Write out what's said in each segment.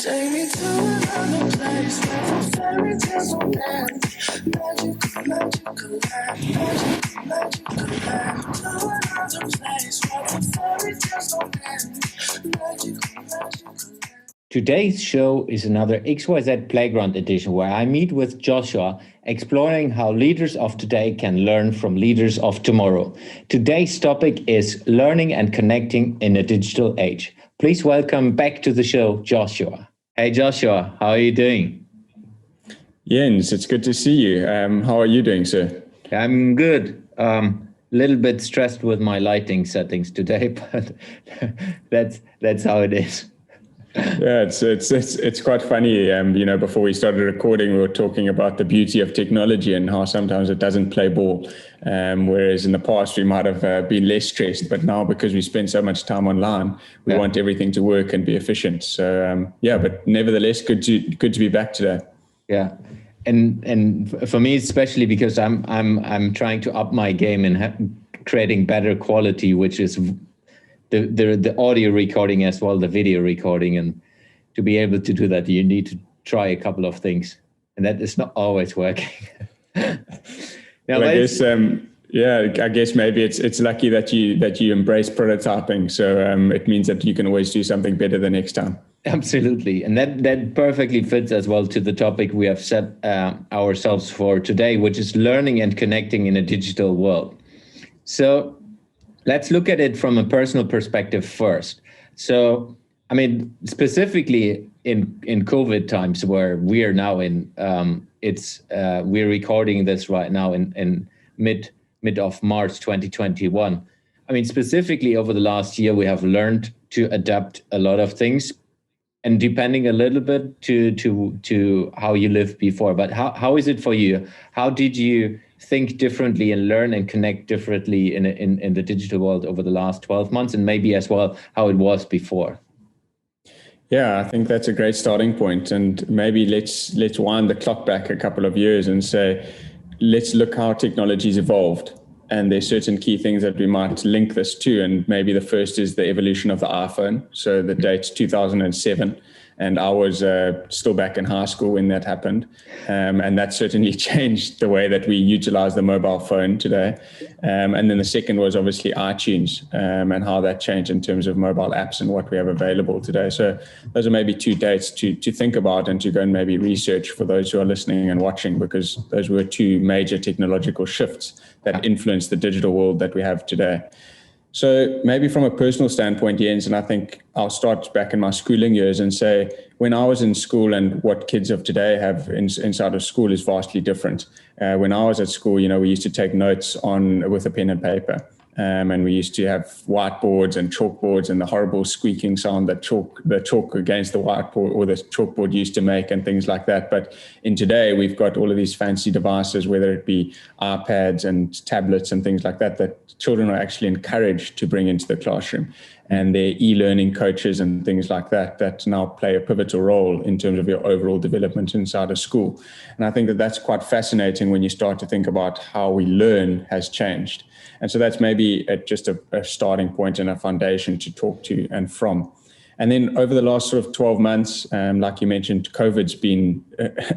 Take me to another place where the fairy tales don't end. Magical, magical land. Magical, magical land. To another place where the fairy tales don't end. Magical, magical land. Today's show is another XYZ Playground edition where I meet with Joshua, exploring how leaders of today can learn from leaders of tomorrow. Today's topic is learning and connecting in a digital age. Please welcome back to the show, Joshua. Hey, Joshua, how are you doing? Jens, it's good to see you. How are you doing, sir? I'm good. Little bit stressed with my lighting settings today, but that's how it is. Yeah, it's quite funny. Before we started recording, we were talking about the beauty of technology and how sometimes it doesn't play ball. Whereas in the past we might have been less stressed, but now because we spend so much time online, we want everything to work and be efficient. So but nevertheless, good to be back today. Yeah, and for me especially because I'm trying to up my game in creating better quality, which is the audio recording as well, the video recording, and to be able to do that, you need to try a couple of things, and that is not always working. Now, I guess maybe it's lucky that you embrace prototyping, so it means that you can always do something better the next time. Absolutely, and that perfectly fits as well to the topic we have set ourselves for today, which is learning and connecting in a digital world. So let's look at it from a personal perspective first. So, I mean, specifically in COVID times where we are now in, we're recording this right now in mid of March 2021. I mean, specifically over the last year, we have learned to adapt a lot of things, and depending a little bit to how you lived before. But how is it for you? How did you think differently and learn and connect differently in the digital world over the last 12 months, and maybe as well how it was before? Yeah, I think that's a great starting point. And maybe let's wind the clock back a couple of years and say, let's look how technology's evolved. And there's certain key things that we might link this to. And maybe the first is the evolution of the iPhone. So the date's 2007. And I was still back in high school when that happened. And that certainly changed the way that we utilize the mobile phone today. And then the second was obviously iTunes and how that changed in terms of mobile apps and what we have available today. So those are maybe two dates to think about and to go and maybe research for those who are listening and watching, because those were two major technological shifts that influenced the digital world that we have today. So maybe from a personal standpoint, Jens, and I think I'll start back in my schooling years and say, when I was in school and what kids of today have inside of school is vastly different. When I was at school, we used to take notes with a pen and paper. And we used to have whiteboards and chalkboards and the horrible squeaking sound that the chalk against the whiteboard or the chalkboard used to make and things like that. But in today, we've got all of these fancy devices, whether it be iPads and tablets and things like that, that children are actually encouraged to bring into the classroom. And their e-learning coaches and things like that now play a pivotal role in terms of your overall development inside of school. And I think that that's quite fascinating when you start to think about how we learn has changed. And so that's maybe just a starting point and a foundation to talk to and from. And then over the last sort of 12 months, like you mentioned, COVID's been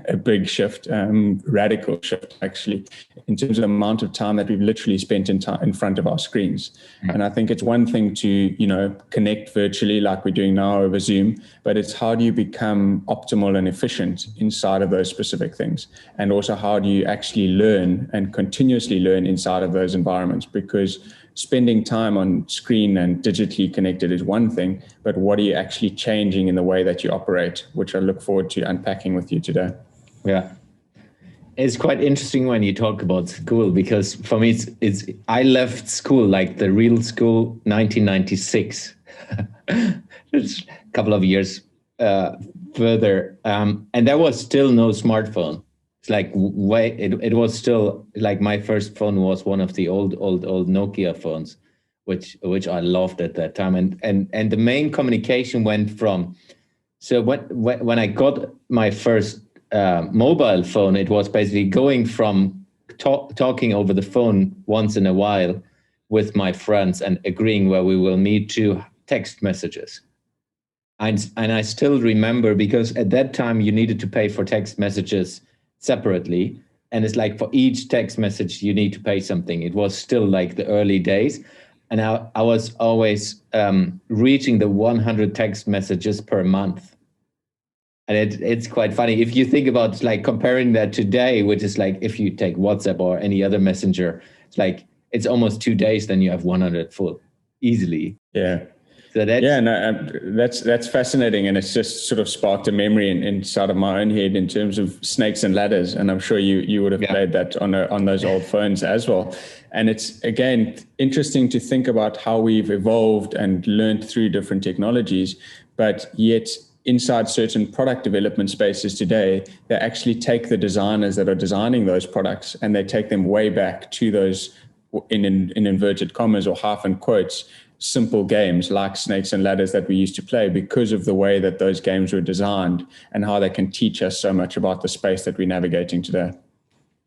a big shift, radical shift, actually, in terms of the amount of time that we've literally spent in front of our screens. Mm-hmm. And I think it's one thing to, connect virtually like we're doing now over Zoom, but it's how do you become optimal and efficient inside of those specific things? And also how do you actually learn and continuously learn inside of those environments? Because spending time on screen and digitally connected is one thing, but what are you actually changing in the way that you operate, which I look forward to unpacking with you today. Yeah. It's quite interesting when you talk about school, because for me, I left school, like the real school, 1996. It's a couple of years further. And there was still no smartphone. It's like it was still like my first phone was one of the old Nokia phones, which I loved at that time. And the main communication went from, so when I got my first mobile phone, it was basically going from talking over the phone once in a while with my friends and agreeing where we will meet to text messages. And I still remember, because at that time you needed to pay for text messages separately. And it's like for each text message, you need to pay something. It was still like the early days. And I was always reaching the 100 text messages per month. And it's quite funny. If you think about like comparing that today, which is like if you take WhatsApp or any other messenger, it's like it's almost 2 days, then you have 100 full easily. Yeah. So that's fascinating, and it's just sort of sparked a memory inside of my own head in terms of snakes and ladders, and I'm sure you would have played that on those old phones as well. And it's again interesting to think about how we've evolved and learned through different technologies, but yet inside certain product development spaces today, they actually take the designers that are designing those products and they take them way back to those in inverted commas or half in quotes, simple games like snakes and ladders that we used to play, because of the way that those games were designed and how they can teach us so much about the space that we're navigating today.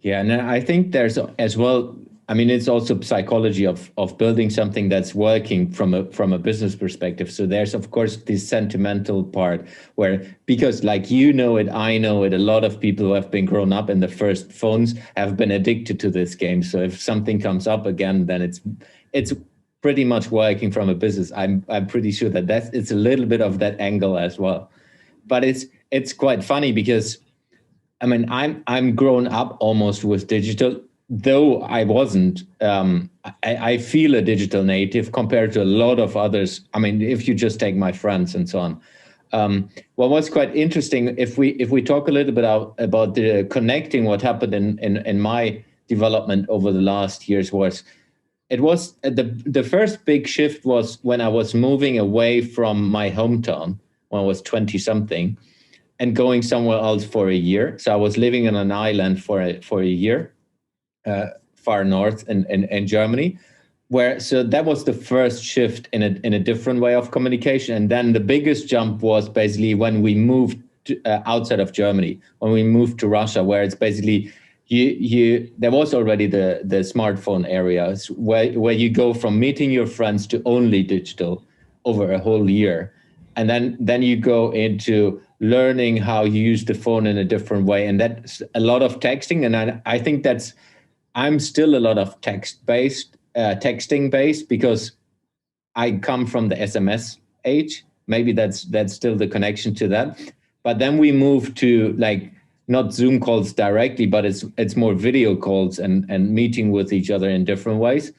Yeah, and I think there's as well, I mean, it's also psychology of building something that's working from a business perspective. So there's, of course, this sentimental part where, because like you know it, I know it, a lot of people who have been grown up in the first phones have been addicted to this game. So if something comes up again, then it's pretty much working from a business. I'm pretty sure that it's a little bit of that angle as well. But it's quite funny because, I mean, I'm grown up almost with digital, though I wasn't. I feel a digital native compared to a lot of others. I mean, if you just take my friends and so on. What was quite interesting, if we talk a little bit about the connecting, what happened in my development over the last years was, it was the first big shift was when I was moving away from my hometown when I was 20 something and going somewhere else for a year. So I was living on an island for a year, far north in Germany, so that was the first shift in a different way of communication. And then the biggest jump was basically when we moved outside of Germany, when we moved to Russia, where it's basically there was already the smartphone areas where you go from meeting your friends to only digital over a whole year. And then you go into learning how you use the phone in a different way. And that's a lot of texting. And I think I'm still a lot of texting based, because I come from the SMS age. Maybe that's still the connection to that. But then we moved to like, not Zoom calls directly, but it's more video calls and meeting with each other in different ways.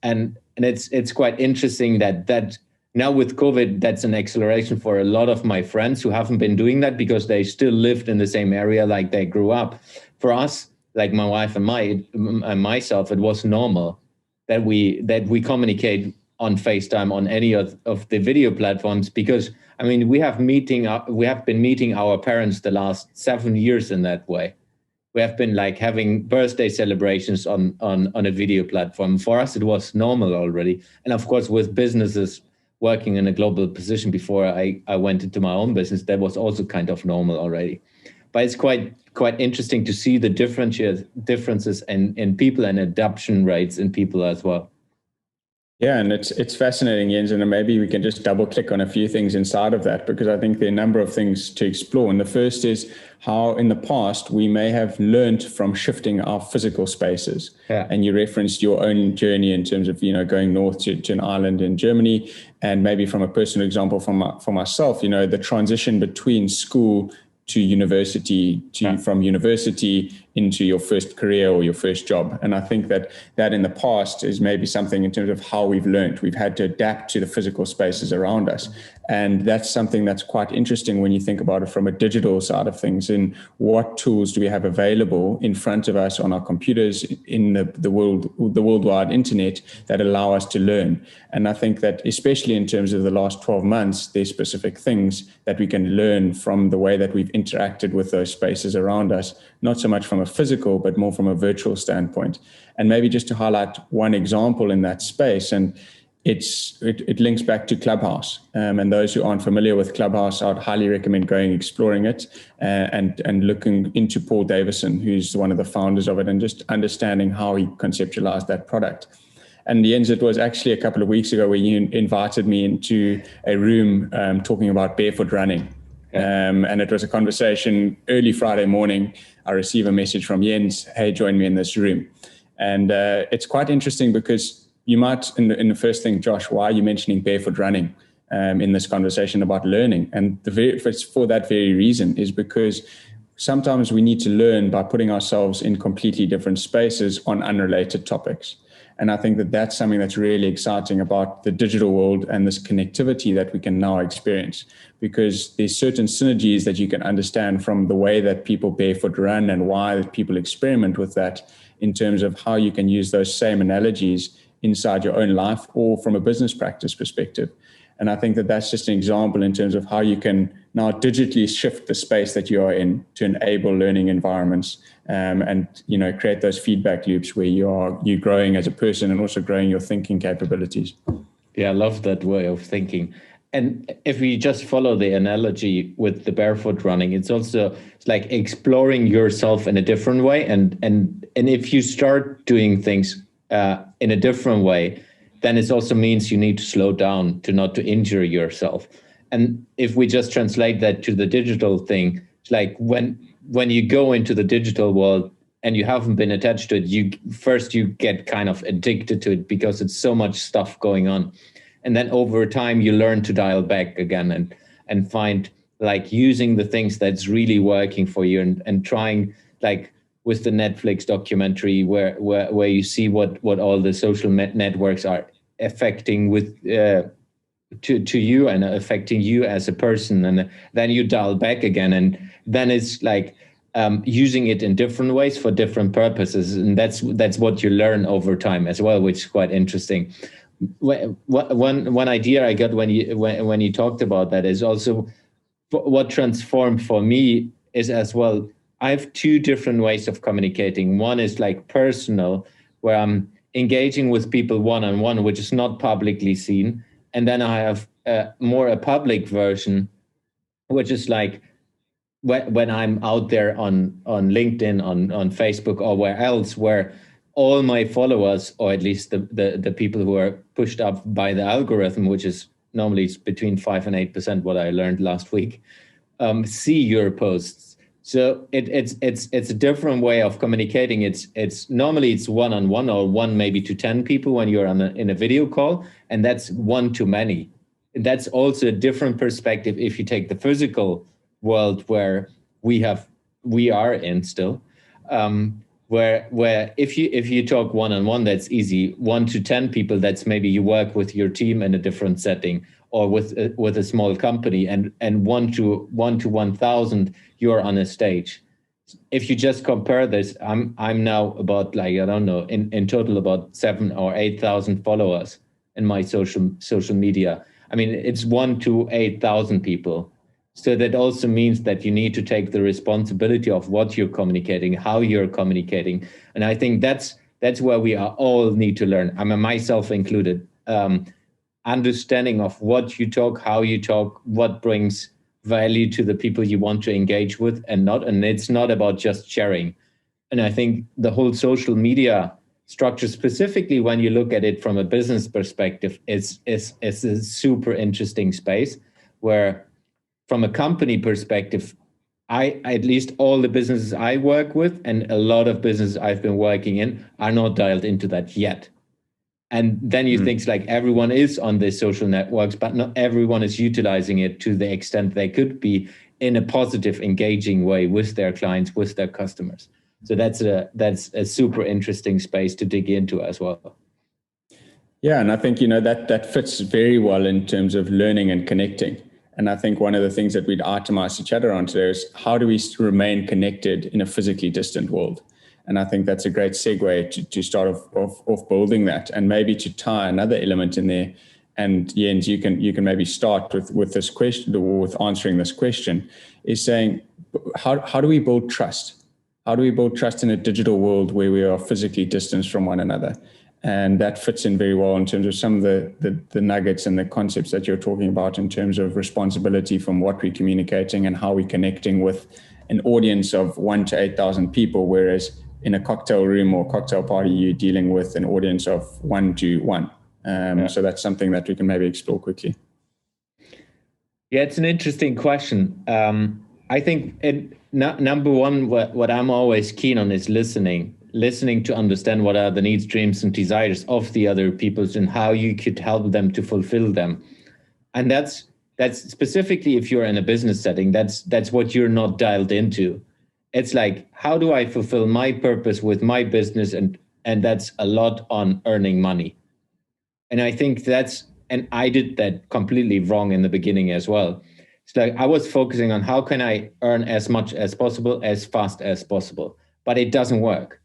And it's quite interesting that now with COVID, that's an acceleration for a lot of my friends who haven't been doing that because they still lived in the same area like they grew up. For us, like my wife and myself, it was normal that we communicate on FaceTime, on any of the video platforms, because I mean we have been meeting our parents the last 7 years in that way. We have been like having birthday celebrations on a video platform. For us, it was normal already. And of course, with businesses working in a global position before I went into my own business, that was also kind of normal already. But it's quite interesting to see the differences in people and adoption rates in people as well. Yeah, and it's fascinating, Jens, and maybe we can just double click on a few things inside of that, because I think there are a number of things to explore. And the first is how in the past we may have learned from shifting our physical spaces. Yeah. And you referenced your own journey in terms of, going north to an island in Germany, and maybe from a personal example for myself, the transition between school to university, from university into your first career or your first job. And I think that in the past is maybe something in terms of how we've learned. We've had to adapt to the physical spaces around us. And that's something that's quite interesting when you think about it from a digital side of things. And what tools do we have available in front of us on our computers, in the worldwide internet, that allow us to learn? And I think that especially in terms of the last 12 months, there's specific things that we can learn from the way that we've interacted with those spaces around us, not so much from a physical, but more from a virtual standpoint. And maybe just to highlight one example in that space, and it links back to Clubhouse. And those who aren't familiar with Clubhouse, I'd highly recommend exploring it and looking into Paul Davison, who's one of the founders of it, and just understanding how he conceptualized that product. And Jens, it was actually a couple of weeks ago where you invited me into a room talking about barefoot running. And it was a conversation early Friday morning. I receive a message from Jens, hey, join me in this room. And it's quite interesting because you might, in the first thing, Josh, why are you mentioning barefoot running in this conversation about learning? And for that very reason is because sometimes we need to learn by putting ourselves in completely different spaces on unrelated topics. And I think that that's something that's really exciting about the digital world and this connectivity that we can now experience, because there's certain synergies that you can understand from the way that people barefoot run and why people experiment with that in terms of how you can use those same analogies inside your own life or from a business practice perspective. And I think that that's just an example in terms of how you can now digitally shift the space that you are in to enable learning environments and create those feedback loops where you're growing as a person and also growing your thinking capabilities. Yeah, I love that way of thinking. And if we just follow the analogy with the barefoot running, it's like exploring yourself in a different way. And if you start doing things in a different way, then it also means you need to slow down not to injure yourself. And if we just translate that to the digital thing, it's like when you go into the digital world and you haven't been attached to it, you get kind of addicted to it because it's so much stuff going on. And then over time, you learn to dial back again and find like using the things that's really working for you and trying, like with the Netflix documentary where you see what all the social networks are affecting with to you and affecting you as a person, and then you dial back again, and then it's like using it in different ways for different purposes, and that's what you learn over time as well, which is quite interesting. One idea I got when you talked about that is also what transformed for me is as well. I have two different ways of communicating. One is like personal, where I'm engaging with people one-on-one, which is not publicly seen. And then I have a public version, which is like when I'm out there on LinkedIn, on Facebook or where else, where all my followers, or at least the people who are pushed up by the algorithm, which is normally between 5 and 8%, what I learned last week, see your posts. So it's a different way of communicating. It's normally it's one-on-one or one maybe to 10 people when you're in a video call, and that's one too many. That's also a different perspective if you take the physical world where we are in still, where if you talk one-on-one, that's easy. 1 to 10 people, that's maybe you work with your team in a different setting, or with a small company, and 1 to 1,000, you're on a stage. If you just compare this, I'm now about like, I don't know, in total about 7,000 or 8,000 followers in my social media. I mean, it's 1 to 8,000 people. So that also means that you need to take the responsibility of what you're communicating, how you're communicating. And I think that's where we all need to learn. I mean, myself included. Understanding of what you talk, how you talk, what brings value to the people you want to engage with, and it's not about just sharing. And I think the whole social media structure, specifically when you look at it from a business perspective, is a super interesting space where, from a company perspective, at least all the businesses I work with and a lot of businesses I've been working in are not dialed into that yet. And then you think like everyone is on these social networks, but not everyone is utilizing it to the extent they could be in a positive, engaging way with their clients, with their customers. So that's a super interesting space to dig into as well. Yeah, and I think that fits very well in terms of learning and connecting. And I think one of the things that we'd itemize each other on today is how do we remain connected in a physically distant world? And I think that's a great segue to start off building that, and maybe to tie another element in there. And Jens, you can maybe start with this question, or with answering this question, is saying, how do we build trust? How do we build trust in a digital world where we are physically distanced from one another? And that fits in very well in terms of some of the nuggets and the concepts that you're talking about in terms of responsibility from what we're communicating and how we're connecting with an audience of 1 to 8,000 people, whereas in a cocktail room or cocktail party, you're dealing with an audience of 1 to 1. So that's something that we can maybe explore quickly. Yeah, it's an interesting question. I think number one, what I'm always keen on is listening to understand what are the needs, dreams, and desires of the other peoples and how you could help them to fulfill them. And that's specifically if you're in a business setting, that's what you're not dialed into. It's like, how do I fulfill my purpose with my business? And that's a lot on earning money. And I think and I did that completely wrong in the beginning as well. It's like I was focusing on how can I earn as much as possible, as fast as possible, but it doesn't work.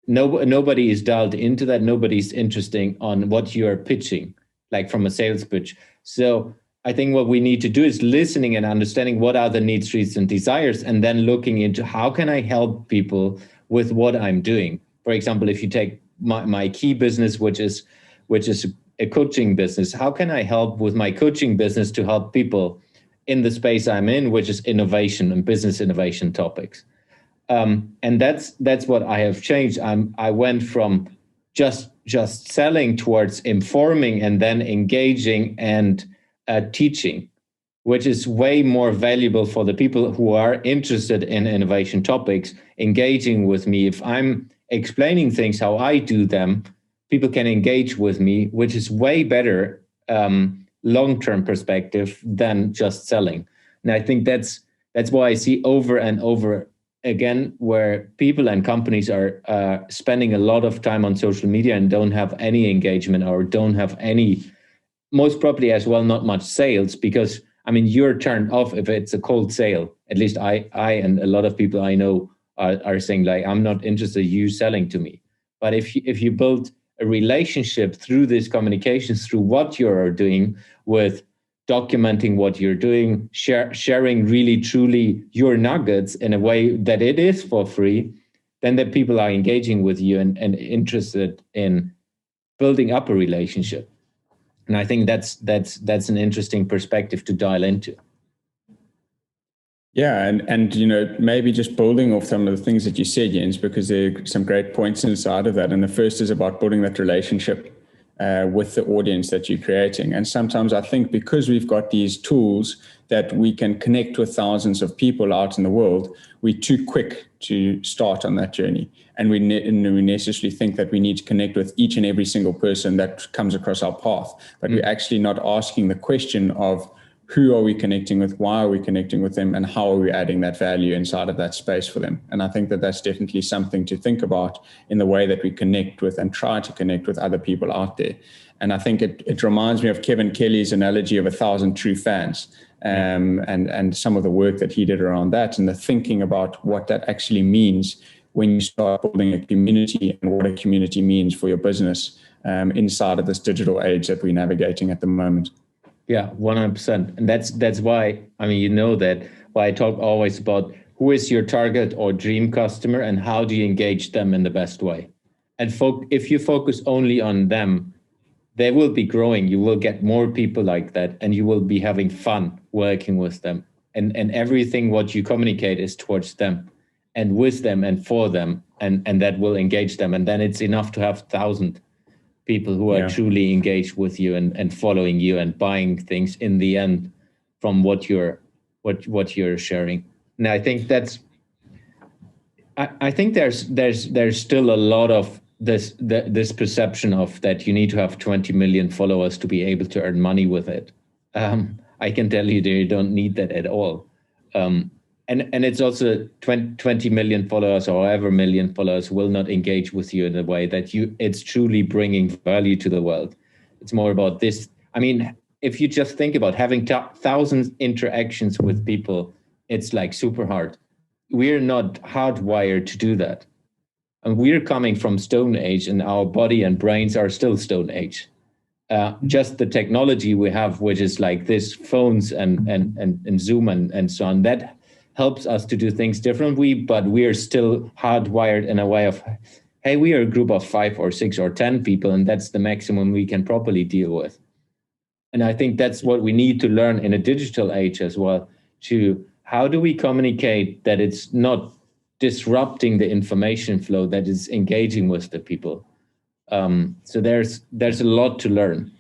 Nobody is dialed into that. Nobody's interested on what you're pitching, like from a sales pitch. So I think what we need to do is listening and understanding what are the needs, dreams, and desires, and then looking into how can I help people with what I'm doing. For example, if you take my key business, which is a coaching business, how can I help with my coaching business to help people in the space I'm in, which is innovation and business innovation topics. And that's what I have changed. I went from just selling towards informing and then engaging and teaching, which is way more valuable for the people who are interested in innovation topics, engaging with me. If I'm explaining things how I do them, people can engage with me, which is way better long-term perspective than just selling. And I think that's why I see over and over again where people and companies are spending a lot of time on social media and don't have any engagement or don't have any, most probably as well, not much sales, because I mean, you're turned off if it's a cold sale. At least I and a lot of people I know are saying like, I'm not interested in you selling to me. But if you build a relationship through these communications, through what you're doing, with documenting what you're doing, sharing really truly your nuggets in a way that it is for free, then the people are engaging with you and interested in building up a relationship. And I think that's an interesting perspective to dial into. Yeah, and you know, maybe just building off some of the things that you said, Jens, because there are some great points inside of that. And the first is about building that relationship with the audience that you're creating. And sometimes I think because we've got these tools that we can connect with thousands of people out in the world, we're too quick to start on that journey. And we necessarily think that we need to connect with each and every single person that comes across our path. But we're actually not asking the question of who are we connecting with, why are we connecting with them, and how are we adding that value inside of that space for them. And I think that that's definitely something to think about in the way that we connect with and try to connect with other people out there. And I think it reminds me of Kevin Kelly's analogy of 1,000 true fans, and some of the work that he did around that, and the thinking about what that actually means when you start building a community and what a community means for your business inside of this digital age that we're navigating at the moment. Yeah, 100%. And that's why, I mean, you know that why I talk always about who is your target or dream customer and how do you engage them in the best way. And if you focus only on them, they will be growing. You will get more people like that, and you will be having fun working with them. And everything what you communicate is towards them and with them and for them, and that will engage them. And then it's enough to have 1,000 people who are truly engaged with you and following you and buying things in the end from what you're sharing. And I think I think there's still a lot of this perception of that you need to have 20 million followers to be able to earn money with it. I can tell you that you don't need that at all. And it's also 20 million followers or however million followers will not engage with you in a way that it's truly bringing value to the world. It's more about this. I mean, if you just think about having thousands interactions with people, it's like super hard. We're not hardwired to do that. And we're coming from Stone Age, and our body and brains are still Stone Age. Just the technology we have, which is like this phones and Zoom and so on, that helps us to do things differently, but we're still hardwired in a way of, hey, we are a group of 5 or 6 or 10 people, and that's the maximum we can properly deal with. And I think that's what we need to learn in a digital age as well, to how do we communicate that it's not disrupting the information flow that is engaging with the people. So there's a lot to learn.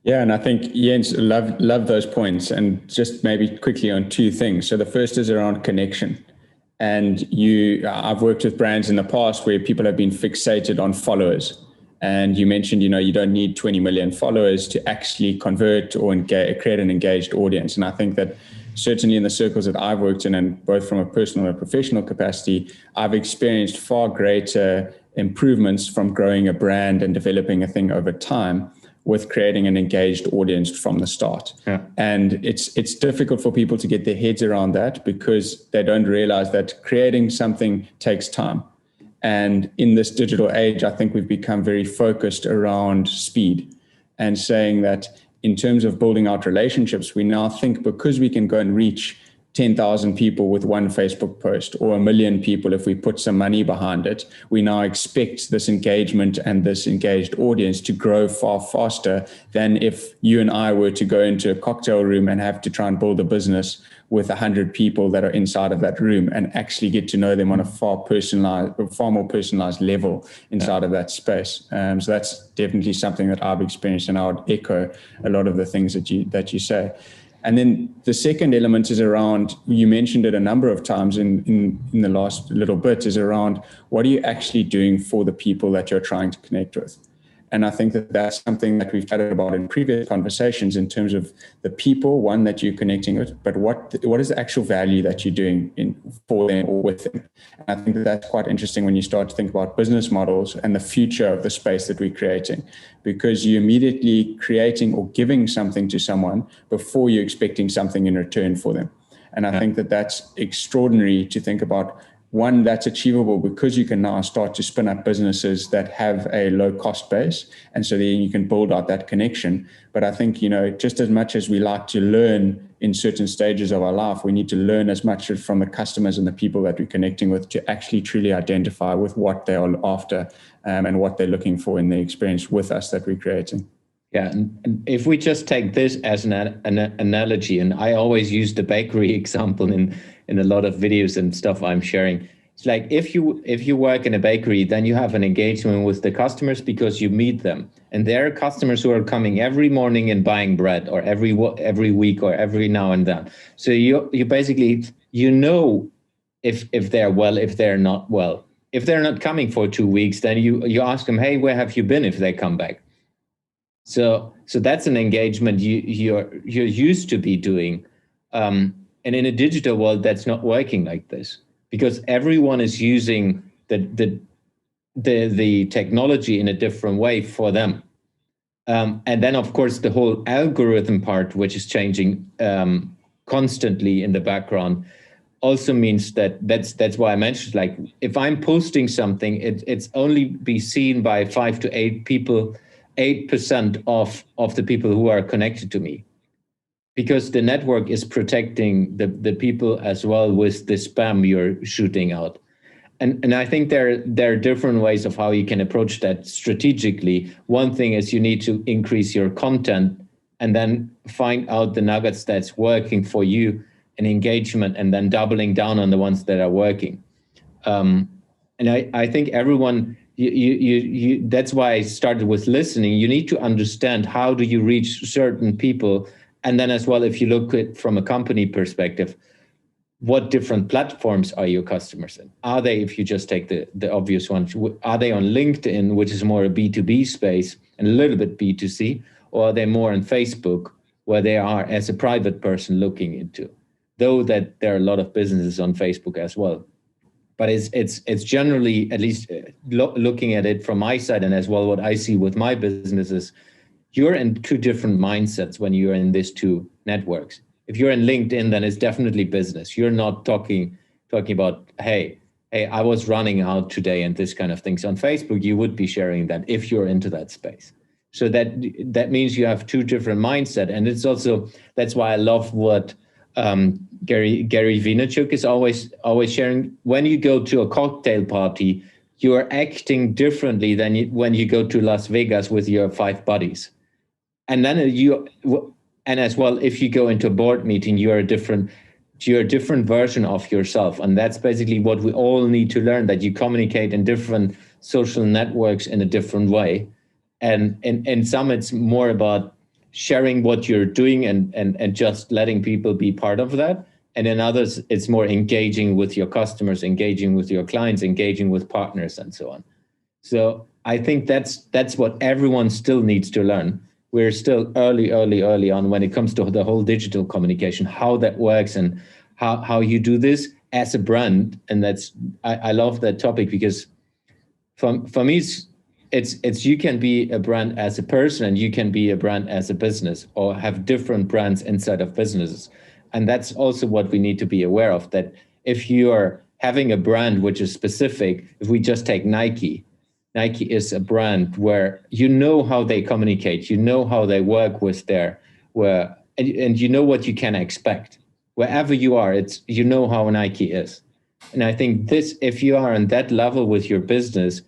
Yeah, and I think Jens, love those points, and just maybe quickly on two things. So the first is around connection. And I've worked with brands in the past where people have been fixated on followers. And you mentioned, you don't need 20 million followers to actually convert or create an engaged audience. And I think that certainly in the circles that I've worked in, and both from a personal and professional capacity, I've experienced far greater improvements from growing a brand and developing a thing over time with creating an engaged audience from the start. Yeah. And it's difficult for people to get their heads around that because they don't realize that creating something takes time. And in this digital age, I think we've become very focused around speed and saying that in terms of building out relationships, we now think because we can go and reach 10,000 people with one Facebook post or 1 million people if we put some money behind it, we now expect this engagement and this engaged audience to grow far faster than if you and I were to go into a cocktail room and have to try and build a business with 100 people that are inside of that room and actually get to know them on a far more personalized level inside of that space. So that's definitely something that I've experienced, and I would echo a lot of the things that you say. And then the second element is around, you mentioned it a number of times in the last little bit, is around what are you actually doing for the people that you're trying to connect with? And I think that that's something that we've chatted about in previous conversations in terms of the people, one, that you're connecting with, but what is the actual value that you're doing for them or with them? And I think that that's quite interesting when you start to think about business models and the future of the space that we're creating, because you're immediately creating or giving something to someone before you're expecting something in return for them. And I think that that's extraordinary to think about. One, that's achievable because you can now start to spin up businesses that have a low cost base. And so then you can build out that connection. But I think, just as much as we like to learn in certain stages of our life, we need to learn as much from the customers and the people that we're connecting with to actually truly identify with what they are after and what they're looking for in the experience with us that we're creating. Yeah, and if we just take this as an analogy, and I always use the bakery example in a lot of videos and stuff I'm sharing. It's like if you work in a bakery, then you have an engagement with the customers because you meet them, and there are customers who are coming every morning and buying bread, or every week, or every now and then. So you basically if they're well, if they're not well. If they're not coming for 2 weeks, then you ask them, hey, where have you been? If they come back. So that's an engagement you're used to be doing, and in a digital world, that's not working like this because everyone is using the technology in a different way for them, and then of course the whole algorithm part, which is changing constantly in the background, also means that's why I mentioned, like, if I'm posting something, it's only be seen by 5 to 8 people. 8% of the people who are connected to me, because the network is protecting the people as well with the spam you're shooting out. And I think there are different ways of how you can approach that strategically. One thing is you need to increase your content and then find out the nuggets that's working for you and engagement, and then doubling down on the ones that are working. And I think everyone, you that's why I started with listening. You need to understand how do you reach certain people, and then as well, if you look at from a company perspective, what different platforms are your customers in? Are they, if you just take the obvious ones, are they on LinkedIn, which is more a B2B space and a little bit B2C, or are they more on Facebook, where they are as a private person looking into? Though that there are a lot of businesses on Facebook as well. But it's generally, at least looking at it from my side, and as well what I see with my businesses, you're in two different mindsets when you're in these two networks. If you're in LinkedIn, then it's definitely business. You're not talking about, hey, I was running out today and this kind of things. On Facebook, you would be sharing that if you're into that space. So that means you have two different mindset, and it's also, that's why I love what Gary Vaynerchuk is always sharing. When you go to a cocktail party, you are acting differently than when you go to Las Vegas with your 5 buddies. And then and as well, if you go into a board meeting, you are different. you're a different version of yourself. And that's basically what we all need to learn, that you communicate in different social networks in a different way. And in some, it's more about sharing what you're doing and just letting people be part of that. And in others, it's more engaging with your customers, engaging with your clients, engaging with partners, and so on. So I think that's what everyone still needs to learn. We're still early on when it comes to the whole digital communication, how that works and how you do this as a brand. And I love that topic, because for me, it's you can be a brand as a person, and you can be a brand as a business, or have different brands inside of businesses. And that's also what we need to be aware of, that if you are having a brand which is specific, if we just take Nike is a brand where you know how they communicate, you know how they work with and you know what you can expect. Wherever you are, you know how Nike is. And I think if you are on that level with your business,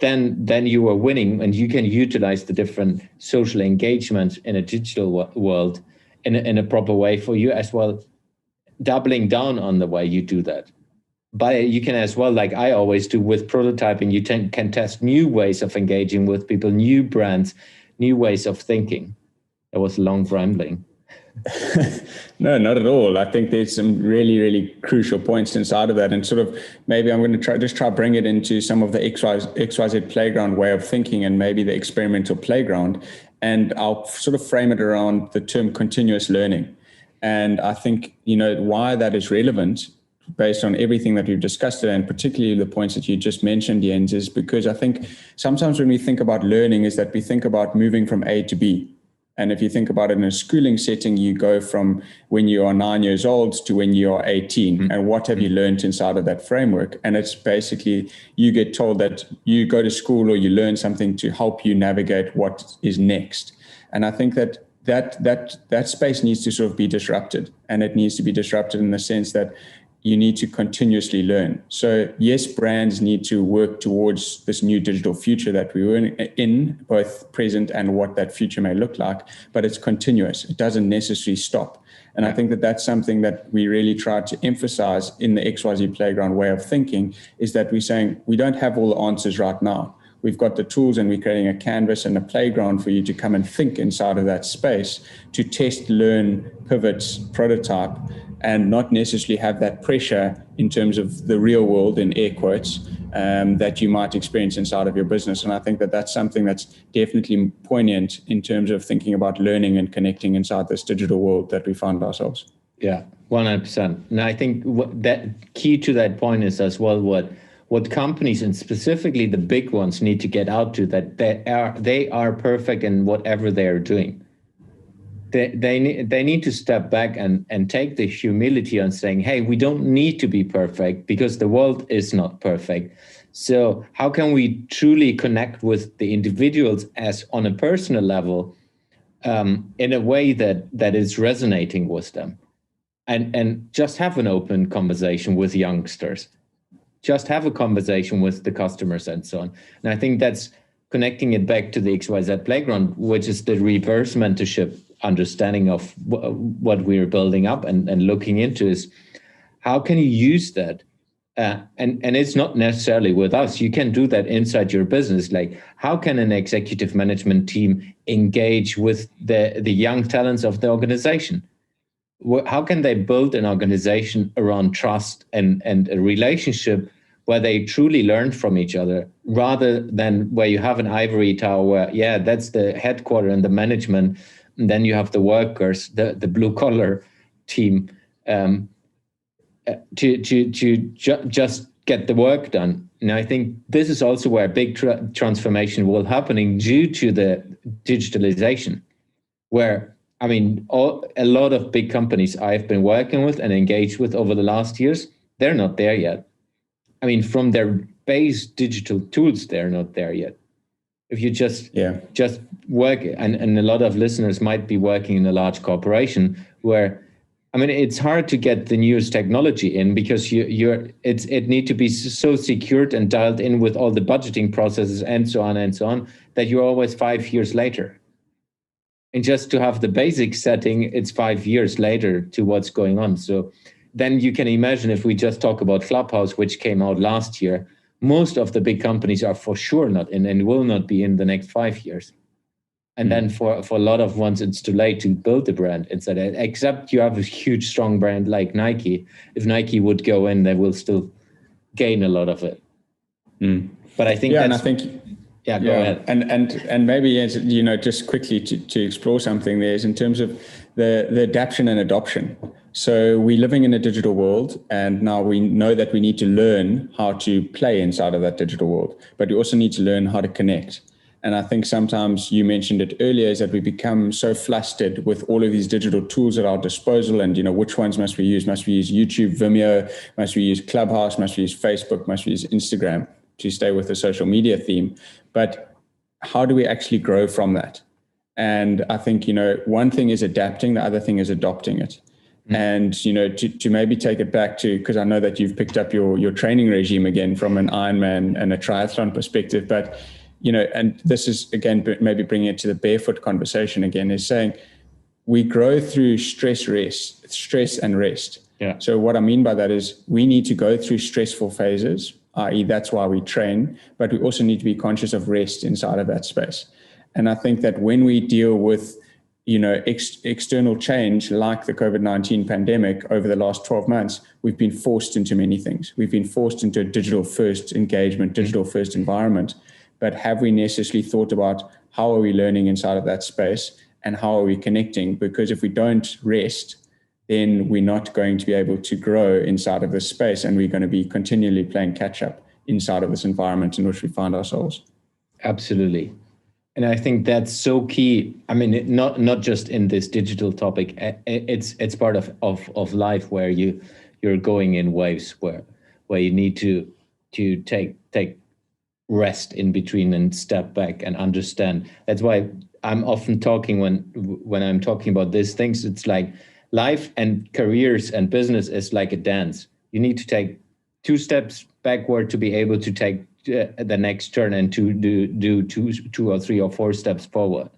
then you are winning, and you can utilize the different social engagements in a digital world in a proper way for you as well, doubling down on the way you do that. But you can as well, like I always do with prototyping, you can test new ways of engaging with people, new brands, new ways of thinking. That was long rambling. No, not at all. I think there's some really, really crucial points inside of that. And sort of maybe I'm going to try bring it into some of the XYZ playground way of thinking, and maybe the experimental playground. And I'll sort of frame it around the term continuous learning. And I think, why that is relevant based on everything that we've discussed today, and particularly the points that you just mentioned, Jens, is because I think sometimes when we think about learning is that we think about moving from A to B. And if you think about it in a schooling setting, you go from when you are 9 years old to when you are 18. Mm-hmm. And what have you learned inside of that framework? And it's basically, you get told that you go to school or you learn something to help you navigate what is next. And I think that space needs to sort of be disrupted. And it needs to be disrupted in the sense that you need to continuously learn. So yes, brands need to work towards this new digital future that we were in, both present and what that future may look like, but it's continuous. It doesn't necessarily stop. And I think that that's something that we really try to emphasize in the XYZ Playground way of thinking, is that we're saying we don't have all the answers right now. We've got the tools, and we're creating a canvas and a playground for you to come and think inside of that space, to test, learn, pivot, prototype, and not necessarily have that pressure in terms of the real world, in air quotes, that you might experience inside of your business. And I think that that's something that's definitely poignant in terms of thinking about learning and connecting inside this digital world that we find ourselves. Yeah, 100%. And I think that key to that point is as well what companies, and specifically the big ones, need to get out to, that they are perfect in whatever they are doing. They need to step back and take the humility on saying, hey, we don't need to be perfect because the world is not perfect. So how can we truly connect with the individuals as on a personal level, in a way that is resonating with them, and just have an open conversation with youngsters, just have a conversation with the customers and so on. And I think that's connecting it back to the XYZ Playground, which is the reverse mentorship understanding of what we're building up and looking into, is how can you use that? And it's not necessarily with us. You can do that inside your business. Like, how can an executive management team engage with the young talents of the organization? How can they build an organization around trust and a relationship where they truly learn from each other, rather than where you have an ivory tower where, yeah, that's the headquarters and the management, and then you have the workers, the blue collar team, to just get the work done. And I think this is also where big transformation will happening due to the digitalization, where, I mean, a lot of big companies I've been working with and engaged with over the last years, they're not there yet. I mean, from their base digital tools, they're not there yet. If you just work, and a lot of listeners might be working in a large corporation where, I mean, it's hard to get the newest technology in because it need to be so secured and dialed in with all the budgeting processes and so on that you're always 5 years later. And just to have the basic setting, it's 5 years later to what's going on. So then you can imagine if we just talk about Clubhouse, which came out last year, most of the big companies are for sure not in and will not be in the next 5 years. And then for a lot of ones, it's too late to build a brand instead, except you have a huge, strong brand like Nike. If Nike would go in, they will still gain a lot of it. But I think go ahead. And maybe, as you know, just quickly to explore something there is in terms of the adaptation and adoption. So we're living in a digital world, and now we know that we need to learn how to play inside of that digital world, but we also need to learn how to connect. And I think sometimes, you mentioned it earlier, is that we become so flustered with all of these digital tools at our disposal. And, which ones must we use? Must we use YouTube, Vimeo? Must we use Clubhouse? Must we use Facebook? Must we use Instagram, to stay with the social media theme? But how do we actually grow from that? And I think, one thing is adapting, the other thing is adopting it. And, to maybe take it back to, because I know that you've picked up your training regime again from an Ironman and a triathlon perspective, but and this is, again, maybe bringing it to the barefoot conversation again, is saying we grow through stress and rest. Yeah. So what I mean by that is we need to go through stressful phases, i.e. that's why we train, but we also need to be conscious of rest inside of that space. And I think that when we deal with, external change like the COVID-19 pandemic over the last 12 months, we've been forced into many things. We've been forced into a digital-first engagement, digital-first environment. But have we necessarily thought about how are we learning inside of that space and how are we connecting? Because if we don't rest, then we're not going to be able to grow inside of this space, and we're going to be continually playing catch up inside of this environment in which we find ourselves. Absolutely. And I think that's so key. I mean, not just in this digital topic, it's part of life where you're going in waves where you need to take rest in between and step back and understand. That's why I'm often talking when I'm talking about these things, it's like life and careers and business is like a dance. You need to take 2 steps backward to be able to take the next turn and to do 2 or 3 or 4 steps forward.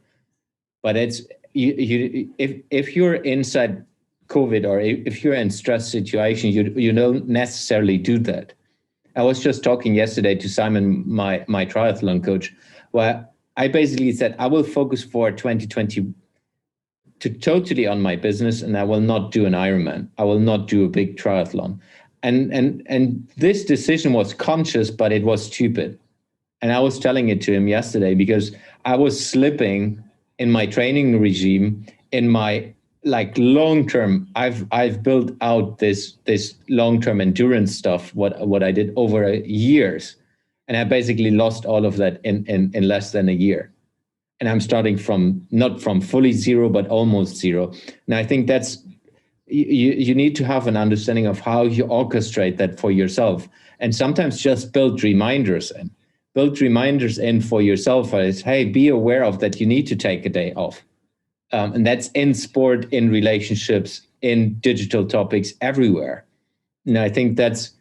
But it's if you're inside COVID or if you're in stress situation, you don't necessarily do that. I was just talking yesterday to Simon, my triathlon coach, where I basically said I will focus for 2020 totally on my business, and I will not do an Ironman. I will not do a big triathlon. And this decision was conscious, but it was stupid. And I was telling it to him yesterday because I was slipping in my training regime, in my long-term. I've built out this long-term endurance stuff, what I did over years. And I basically lost all of that in less than a year. And I'm starting not from fully zero, but almost zero. And I think that's, you need to have an understanding of how you orchestrate that for yourself. And sometimes just build reminders in for yourself as, hey, be aware of that you need to take a day off. And that's in sport, in relationships, in digital topics, everywhere. And I think that's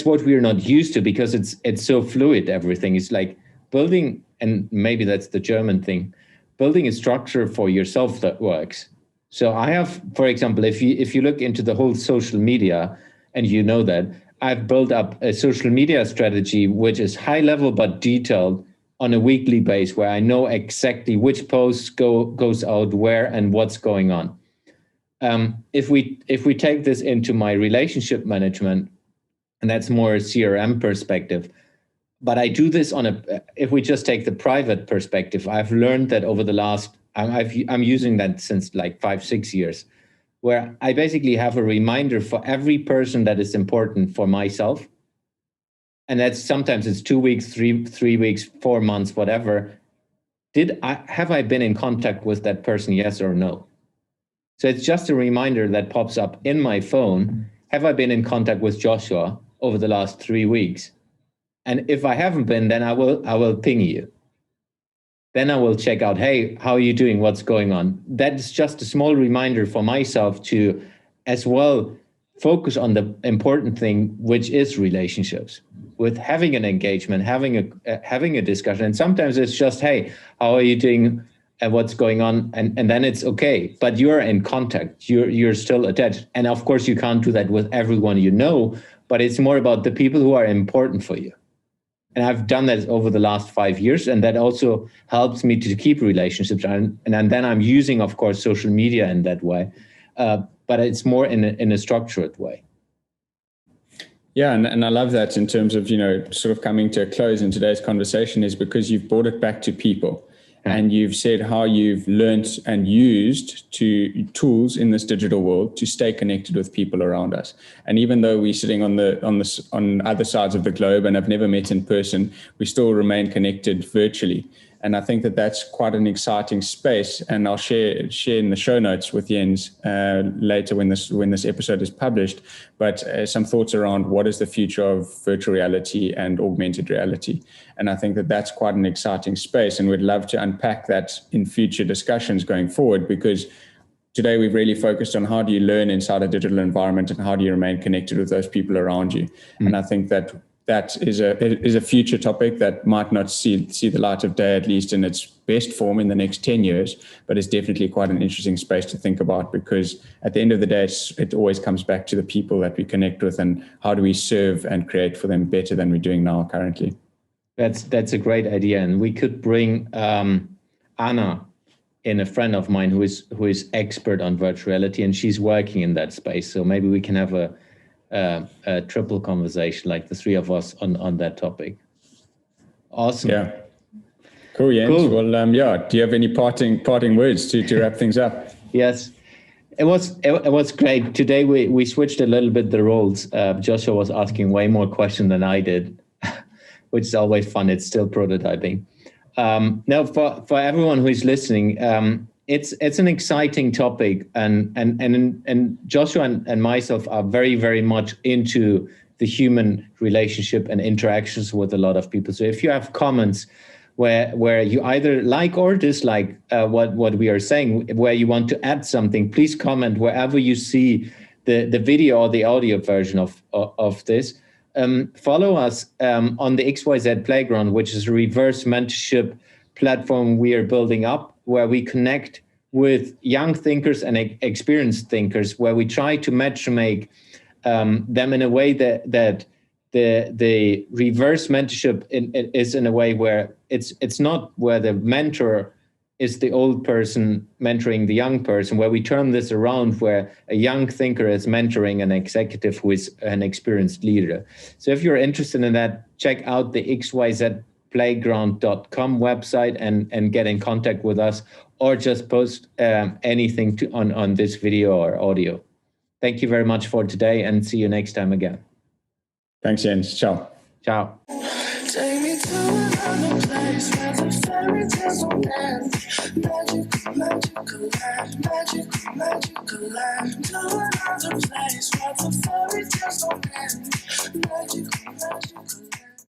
what we're not used to, because it's so fluid. Everything is like building, and maybe that's the German thing, building a structure for yourself that works. So I have, for example, if you look into the whole social media, and you know that, I've built up a social media strategy which is high level but detailed on a weekly basis, where I know exactly which post goes out where and what's going on. If we take this into my relationship management, and that's more a CRM perspective, but I do this if we just take the private perspective, I've learned that over the last, I'm using that since like 5-6 years, where I basically have a reminder for every person that is important for myself. And that's sometimes it's 2 weeks, 3 weeks, 4 months, whatever. Have I been in contact with that person? Yes or no? So it's just a reminder that pops up in my phone. Have I been in contact with Joshua over the last 3 weeks? And if I haven't been, then I will ping you. Then I will check out, hey, how are you doing? What's going on? That's just a small reminder for myself to as well focus on the important thing, which is relationships, with having an engagement, having a discussion. And sometimes it's just, hey, how are you doing what's going on, and then it's okay. But you're in contact. You're still attached, and of course you can't do that with everyone you know. But it's more about the people who are important for you. And I've done that over the last 5 years, and that also helps me to keep relationships. And then I'm using, of course, social media in that way, but it's more in a structured way. Yeah, and I love that in terms of, sort of coming to a close in today's conversation, is because you've brought it back to people. And you've said how you've learned and used tools in this digital world to stay connected with people around us. And even though we're sitting on other sides of the globe and have never met in person, we still remain connected virtually. And I think that that's quite an exciting space. And I'll share in the show notes with Jens later when this episode is published. But some thoughts around what is the future of virtual reality and augmented reality. And I think that that's quite an exciting space. And we'd love to unpack that in future discussions going forward, because today we've really focused on how do you learn inside a digital environment and how do you remain connected with those people around you. And I think that is a future topic that might not see the light of day, at least in its best form, in the next 10 years, but it's definitely quite an interesting space to think about, because at the end of the day, it always comes back to the people that we connect with and how do we serve and create for them better than we're doing now currently. That's a great idea. And we could bring Anna in, a friend of mine who is expert on virtual reality, and she's working in that space. So maybe we can have a triple conversation, like the three of us on that topic. Awesome. Yeah. Cool, Jens. Cool. Well, do you have any parting words to wrap things up? Yes. It was great. Today we switched a little bit the roles. Joshua was asking way more questions than I did, which is always fun. It's still prototyping. Now for everyone who is listening, it's an exciting topic, and Joshua and myself are very, very much into the human relationship and interactions with a lot of people. So if you have comments where you either like or dislike what we are saying, where you want to add something, please comment wherever you see the video or the audio version of this. Follow us on the XYZ Playground, which is a reverse mentorship platform we are building up, where we connect with young thinkers and experienced thinkers, where we try to make them in a way that the reverse mentorship is in a way where it's not where the mentor is the old person mentoring the young person, where we turn this around, where a young thinker is mentoring an executive who is an experienced leader. So if you're interested in that, check out the xyzplayground.com website and get in contact with us, or just post anything on this video or audio. Thank you very much for today, and see you next time again. Thanks, Jens. Ciao. Ciao. Take me to another place where the fairy tales don't end. Magical land. To another place where the fairy tales don't end.